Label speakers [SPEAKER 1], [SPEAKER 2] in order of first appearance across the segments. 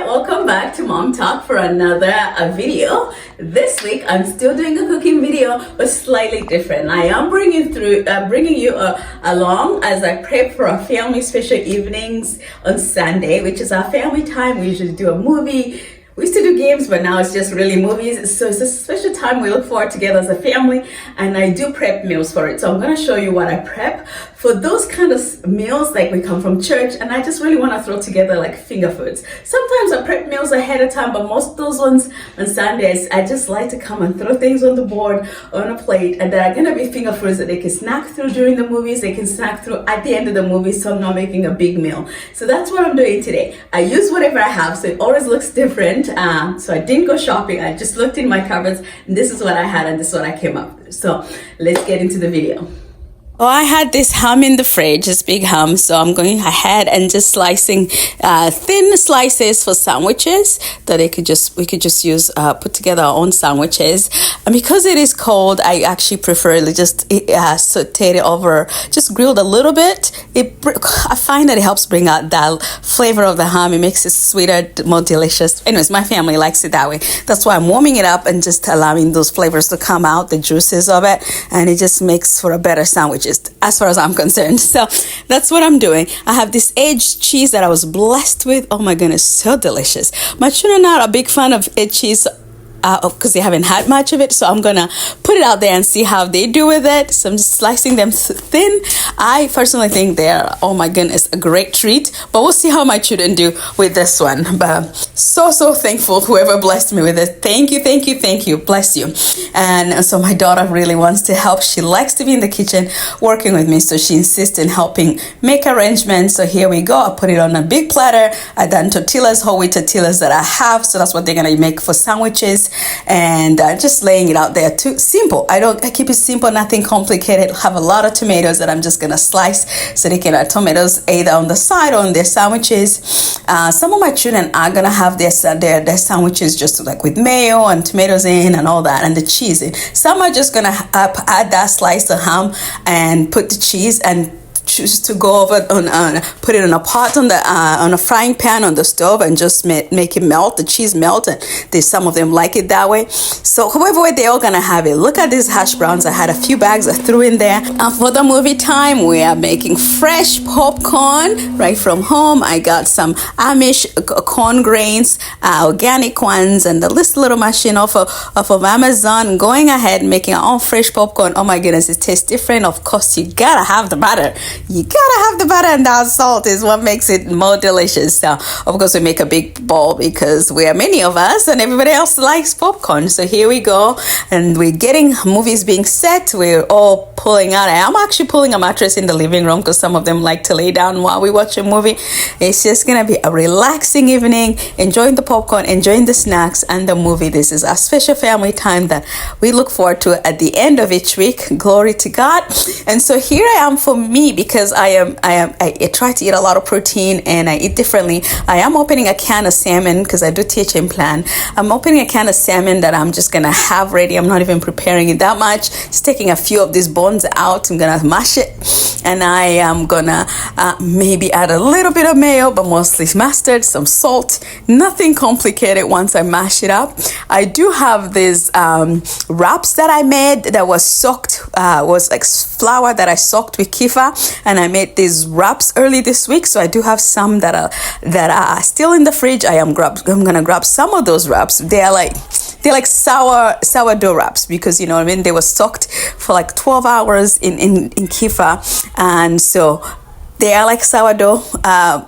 [SPEAKER 1] welcome back to Mom Talk for another video. This week I'm still doing a cooking video, but slightly different. I am bringing you along as I prep for our family special evenings on Sunday, which is our family time. We usually do a movie. We used to do games, but now it's just really movies. So it's a special time we look forward together as a family, and I do prep meals for it. So I'm gonna show you what I prep for those kind of meals, like we come from church, and I just really wanna throw together like finger foods. Sometimes I prep meals ahead of time, but most of those ones on Sundays, I just like to come and throw things on the board, on a plate, and they're gonna be finger foods that they can snack through during the movies, they can snack through at the end of the movie, so I'm not making a big meal. So that's what I'm doing today. I use whatever I have, so it always looks different. So I didn't go shopping, I just looked in my cupboards, and this is what I had, and this is what I came up with. So let's get into the video. Oh, I had this ham in the fridge, this big ham, so I'm going ahead and just slicing thin slices for sandwiches that we could just use, put together our own sandwiches. And because it is cold, I actually prefer to just saute it over, just grilled a little bit. I find that it helps bring out that flavor of the ham. It makes it sweeter, more delicious. Anyways, my family likes it that way. That's why I'm warming it up and just allowing those flavors to come out, the juices of it, and it just makes for a better sandwich, as far as I'm concerned. So that's what I'm doing. I have this aged cheese that I was blessed with. Oh my goodness, so delicious. My children are a big fan of aged cheese because they haven't had much of it, so I'm gonna put it out there and see how they do with it. So I'm just slicing them thin. I personally think they're, oh my goodness, a great treat, but we'll see how my children do with this one. But so thankful whoever blessed me with it. Thank you, bless you. And so my daughter really wants to help. She likes to be in the kitchen working with me, so she insists in helping make arrangements. So here we go. I put it on a big platter. I done tortillas, whole wheat tortillas that I have, so that's what they're gonna make for sandwiches. And just laying it out there too simple. I keep it simple, nothing complicated. Have a lot of tomatoes that I'm just gonna slice so they can have tomatoes either on the side or on their sandwiches. Some of my children are gonna have their sandwiches just like with mayo and tomatoes in and all that, and the cheese in. Some are just gonna add that slice of ham and put the cheese and choose to go over on put it in a pot on a frying pan on the stove and just make it melt, the cheese melt, and some of them like it that way. So however way they're all gonna have it. Look at these hash browns. I had a few bags I threw in there. For the movie time, we are making fresh popcorn right from home. I got some Amish corn grains, organic ones, and the little machine off of Amazon. Going ahead making our own fresh popcorn. Oh my goodness, it tastes different. Of course, you gotta have the butter. You gotta have the butter, and that salt is what makes it more delicious. So of course we make a big bowl because we are many of us and everybody else likes popcorn. So here we go, and we're getting movies being set. We're all pulling out. I am actually pulling a mattress in the living room because some of them like to lay down while we watch a movie. It's just gonna be a relaxing evening, enjoying the popcorn, enjoying the snacks and the movie. This is our special family time that we look forward to at the end of each week. Glory to God. And so here I am for me, because I try to eat a lot of protein and I eat differently. I am opening a can of salmon because I do THM plan. I'm opening a can of salmon that I'm just gonna have ready. I'm not even preparing it that much. Just taking a few of these bones out. I'm gonna mash it, and I am gonna maybe add a little bit of mayo, but mostly mustard, some salt. Nothing complicated once I mash it up. I do have these wraps that I made that was soaked, was like flour that I soaked with kefir, and I made these wraps early this week. So I do have some that are still in the fridge. I'm gonna grab some of those wraps. They're like sourdough wraps, because you know what I mean, they were soaked for like 12 hours in kefir, and so they are like sourdough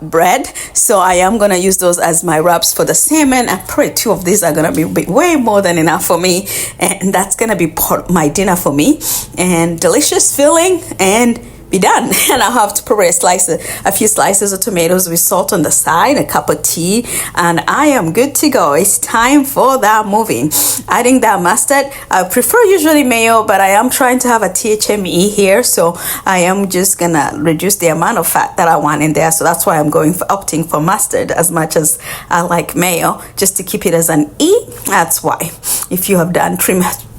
[SPEAKER 1] bread. So I am gonna use those as my wraps for the salmon. I pray 2 of these are gonna be way more than enough for me, and that's gonna be my dinner for me, and delicious filling, and be done. And I'll have to probably slice a few slices of tomatoes with salt on the side, a cup of tea, and I am good to go. It's time for that movie. Adding that mustard. I prefer usually mayo, but I am trying to have a THME here, so I am just gonna reduce the amount of fat that I want in there. So that's why I'm opting for mustard as much as I like mayo, just to keep it as an E. That's why. If you have done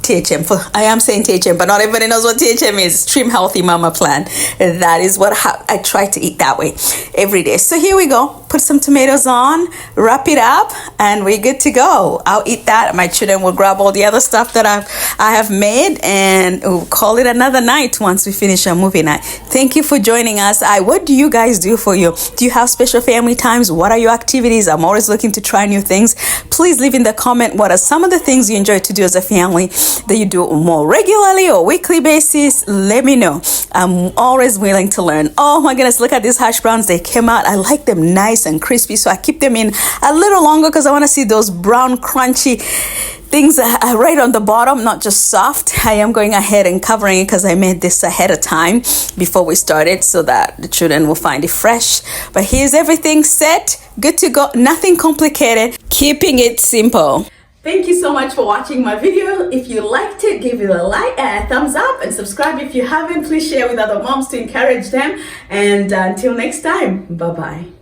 [SPEAKER 1] THM. I am saying THM, but not everybody knows what THM is. Trim Healthy Mama Plan. That is what I try to eat that way every day. So here we go. Put some tomatoes on, wrap it up, and we're good to go. I'll eat that. My children will grab all the other stuff that I have made, and we'll call it another night once we finish our movie night. Thank you for joining us. What do you guys do for you? Do you have special family times? What are your activities? I'm always looking to try new things. Please leave in the comment what are some of the things you enjoy to do as a family that you do more regularly or weekly basis. Let me know. I'm always willing to learn. Oh my goodness, look at these hash browns. They came out. I like them nice and crispy, so I keep them in a little longer because I want to see those brown crunchy things right on the bottom, not just soft. I am going ahead and covering it because I made this ahead of time before we started so that the children will find it fresh. But here's everything set, good to go, nothing complicated, keeping it simple. Thank you so much for watching my video. If you liked it, give it a like and a thumbs up, and subscribe if you haven't. Please share with other moms to encourage them. And until next time, bye-bye.